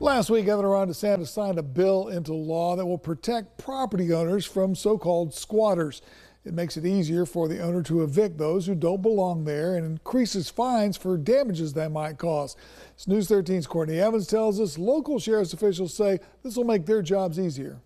Last week, Governor Ron DeSantis signed a bill into law that will protect property owners from so-called squatters. It makes it easier for the owner to evict those who don't belong there and increases fines for damages that might cause. As News 13's Courtney Evans tells us, local sheriff's officials say this will make their jobs easier.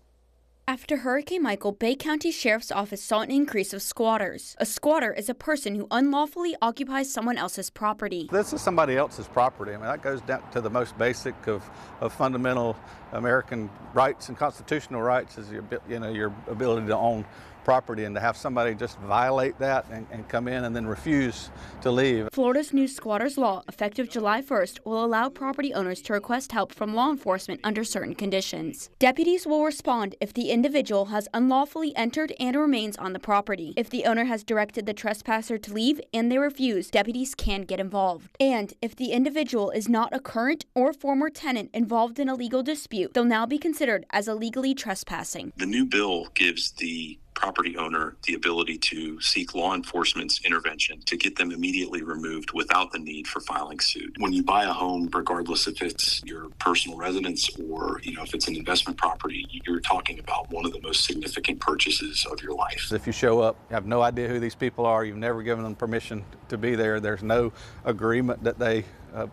After Hurricane Michael, Bay County Sheriff's Office saw an increase of squatters. A squatter is a person who unlawfully occupies someone else's property. This is somebody else's property. I mean, that goes down to the most basic of fundamental American rights and constitutional rights is your ability to own property, and to have somebody just violate that and come in and then refuse to leave. Florida's new squatters law, effective July 1st, will allow property owners to request help from law enforcement under certain conditions. Deputies will respond if the individual has unlawfully entered and remains on the property. If the owner has directed the trespasser to leave and they refuse, deputies can get involved. And if the individual is not a current or former tenant involved in a legal dispute, they'll now be considered as illegally trespassing. The new bill gives the property owner the ability to seek law enforcement's intervention to get them immediately removed without the need for filing suit. When you buy a home, regardless if it's your personal residence or if it's an investment property, you're talking about one of the most significant purchases of your life. If you show up, you have no idea who these people are, you've never given them permission to be there, there's no agreement that they,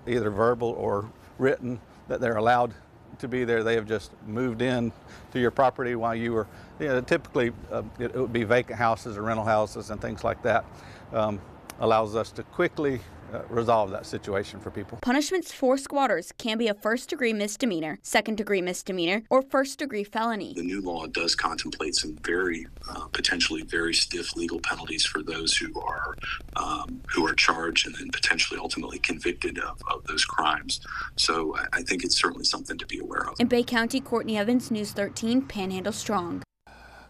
either verbal or written, that they're allowed to be there. They have just moved in to your property while you were, typically it would be vacant houses or rental houses and things like that. Allows us to quickly resolve that situation for people. Punishments for squatters can be a first-degree misdemeanor, second-degree misdemeanor, or first-degree felony. The new law does contemplate some potentially very stiff legal penalties for those who are charged and then potentially ultimately convicted of those crimes. So I think it's certainly something to be aware of. In Bay County, Courtney Evans, News 13, Panhandle Strong.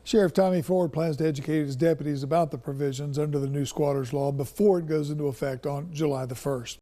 Sheriff Tommy Ford plans to educate his deputies about the provisions under the new squatters law before it goes into effect on July the 1st.